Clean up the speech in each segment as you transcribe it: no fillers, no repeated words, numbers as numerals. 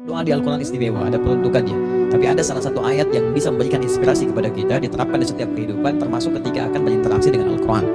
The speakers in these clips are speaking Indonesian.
Doa di Al-Quran istimewa, ada peruntukannya. Tapi ada salah satu ayat yang bisa memberikan inspirasi kepada kita, diterapkan di setiap kehidupan, termasuk ketika akan berinteraksi dengan Al-Quran.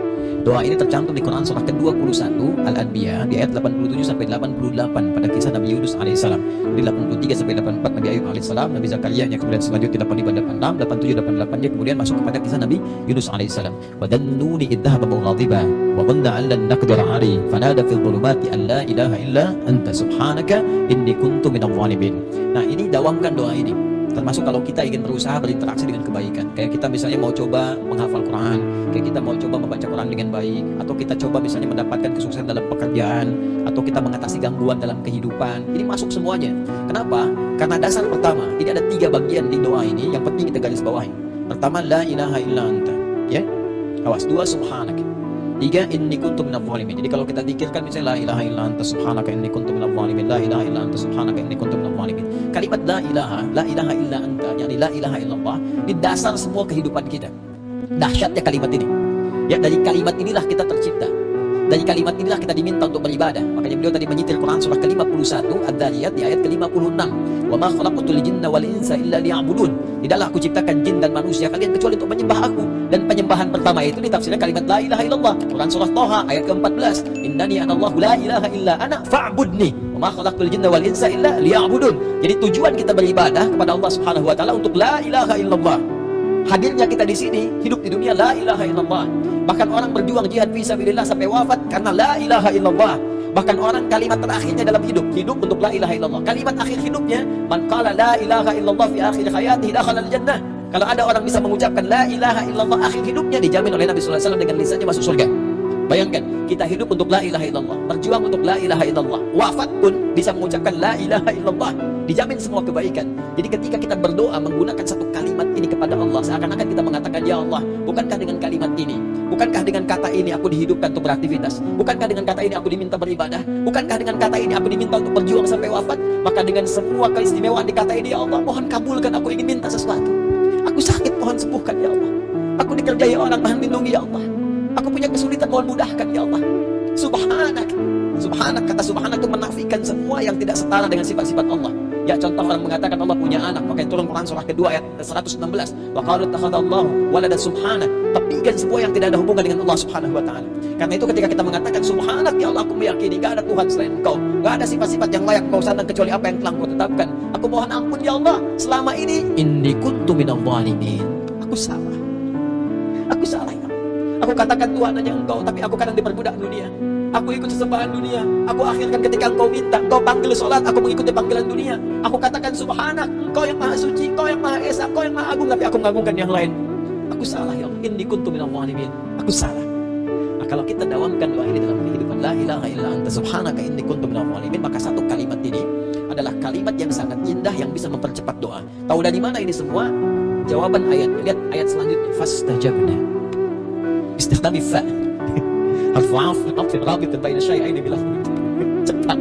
Doa ini tercantum di Quran surah ke-21 Al-Anbiya di ayat 87 sampai 88 pada kisah Nabi Yunus alaihissalam. Di 83 sampai 84 Nabi Ayub alaihissalam, Nabi Zakaria nya kemudian selanjutnya 85, 86, 87, 88 nya kemudian masuk kepada kisah Nabi Yunus alaihissalam. Wa dannuni idh dhahaba mughadiban wa dhanna an lan naqdir alaihi fanada fil dhulumati an la ilaha illa anta subhanaka inni kuntu minadh dhalimin. Nah, ini dawamkan doa ini. Termasuk kalau kita ingin berusaha berinteraksi dengan kebaikan. Kayak kita misalnya mau coba menghafal Quran, kayak kita mau coba membaca Quran dengan baik, atau kita coba misalnya mendapatkan kesuksesan dalam pekerjaan, atau kita mengatasi gangguan dalam kehidupan. Ini masuk semuanya. Kenapa? Karena dasar pertama, ini ada 3 bagian di doa ini yang penting kita garis bawahi. Pertama, la ilaha illa anta. Ya. Awas. 2, subhanak. 3, inni kuntu minadh dhalimin. Jadi kalau kita zikirkan misalnya la ilaha illa anta subhanaka inni kuntu minadh dhalimin, la ilaha illa anta subhanaka inni kuntu minadh dhalimin. Kalimat la ilaha illa anta, yakni la ilaha illallah, di dasar semua kehidupan kita. Dahsyatnya kalimat ini. Ya, dari kalimat inilah kita tercipta. Dari kalimat inilah kita diminta untuk beribadah. Makanya beliau tadi menyitir Quran surah ke-51 Ad-Dzariyat di ayat ke-56. Wa ma khalaqtul jinna wal insa illa liya'budun. Tidaklah aku ciptakan jin dan manusia kalian kecuali untuk menyembah aku. Dan penyembahan pertama itu ditafsirkan kalimat la ilaha illallah. Quran surah Thaha ayat ke-14. Innani anallahu la ilaha illa ana fa'budni. Wa ma khalaqtul jinna wal insa illa liya'budun. Jadi tujuan kita beribadah kepada Allah Subhanahu wa taala untuk la ilaha illallah. Hadirnya kita di sini, hidup di dunia la ilaha illallah. Bahkan orang berjuang jihad fisabilillah sampai wafat karena la ilaha illallah. Bahkan orang kalimat terakhirnya dalam hidup untuk la ilaha illallah. Kalimat akhir hidupnya, man qala la ilaha illallah fi akhir hayatihi dakhala al-jannah. Kalau ada orang bisa mengucapkan la ilaha illallah akhir hidupnya, dijamin oleh Nabi sallallahu alaihi wasallam dengan lisannya masuk surga. Bayangkan, kita hidup untuk la ilaha illallah, berjuang untuk la ilaha illallah, wafat pun bisa mengucapkan la ilaha illallah, dijamin semua kebaikan. Jadi ketika kita berdoa menggunakan satu kalimat ini kepada Allah, seakan-akan kita mengatakan, ya Allah, bukankah dengan kalimat ini, bukankah dengan kata ini aku dihidupkan untuk beraktivitas, bukankah dengan kata ini aku diminta beribadah, bukankah dengan kata ini aku diminta untuk berjuang sampai wafat. Maka dengan semua keistimewaan di kata ini, ya Allah, mohon kabulkan, aku ingin minta sesuatu. Aku sakit, mohon sembuhkan, ya Allah. Aku dikerjai orang, mohon lindungi, ya Allah. Aku punya kesulitan, mohon mudahkan, ya Allah. Subhanak. Subhanak, kata subhanak itu menafikan semua yang tidak setara dengan sifat-sifat Allah. Ya, contoh orang mengatakan Allah punya anak, maka turun Quran surah kedua ayat 116. Wa qalu takhadallahu walada subhanak. Tepikan semua yang tidak ada hubungan dengan Allah Subhanahu wa taala. Karena itu ketika kita mengatakan subhanak, ya Allah, aku meyakini enggak ada Tuhan selain Engkau. Enggak ada sifat-sifat yang layak Kau sandang kecuali apa yang telah Kau tetapkan. Aku mohon ampun, ya Allah, selama ini inni kuntu minadh dhalimin. Aku salah. Aku salah, ya Allah. Aku katakan Tuhan hanya Engkau, tapi aku kadang diperbudak dunia. Aku ikut sesembahan dunia. Aku akhirkan ketika Engkau minta, Engkau panggil sholat, aku mengikuti panggilan dunia. Aku katakan subhanak, Engkau yang maha suci, Engkau yang maha esa, Engkau yang maha agung, tapi aku mengagungkan yang lain. Aku salah, ya Allah. Inni kuntu minadh dhalimin. Aku salah. Nah, kalau kita dawamkan doa ini dalam kehidupan, la ilaha illa anta subhanaka inni kuntu minadh dhalimin, maka satu kalimat ini adalah kalimat yang sangat indah yang bisa mempercepat doa. Tahu dari mana ini semua? Jawaban ayat. Lihat ayat selanjutnya. Fastajabna. Istikhdami fa. Harfu atfi rabit baina syai'aini bil cepat.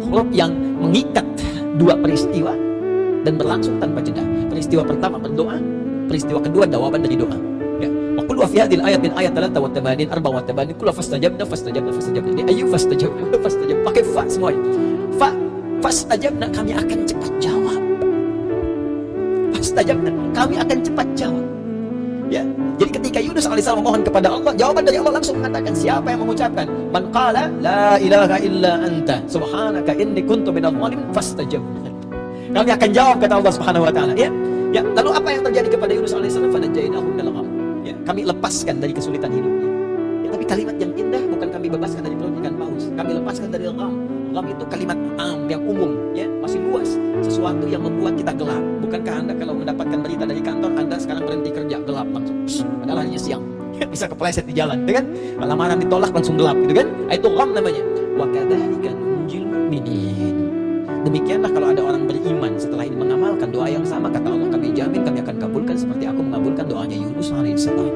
Huruf yang mengikat dua peristiwa dan berlangsung tanpa jeda. Peristiwa pertama berdoa, peristiwa kedua jawaban dari doa. Ya. Wa qul wa fi hadhil ayat min ayat 83 84 kullu fastajabna. Ini ayu fastajabna. Pakai fa semuanya. Fa fastajabna, kami akan cepat jawab. Fastajabna, kami akan cepat jawab. Ya, jadi ketika Yunus alaihissalam memohon kepada Allah, jawaban dari Allah langsung mengatakan, siapa yang mengucapkan man qala la ilaha illa anta subhanaka inni kuntu minadh dhalimin fastajabna. Kami akan jawab, kata Allah Subhanahu wa taala. Ya. Ya, lalu apa yang terjadi kepada Yunus alaihissalam? Fanajainahu minal gham. Ya, kami lepaskan dari kesulitan hidupnya. Ya, tapi kalimat yang indah bukan kami bebaskan dari perut ikan paus. Kami lepaskan dari gham. Gham itu kalimat yang umum, ya, masih luas. Sesuatu yang membuat kita gelap. Bukankah Anda kalau mendapatkan berita dari kantor, Anda sekarang berhenti kerja, gelap langsung. Padahal hanya siang. Bisa kepleset di jalan, gitu kan? Lamaran ditolak langsung gelap, gitu kan? Itu gham namanya. Wa kadzalika nunjil mu'minin. Demikianlah kalau ada orang beriman setelah ini mengamalkan doa yang sama, kata Allah, kami jamin kami akan kabulkan seperti aku mengabulkan doanya Yunus alaihissalam.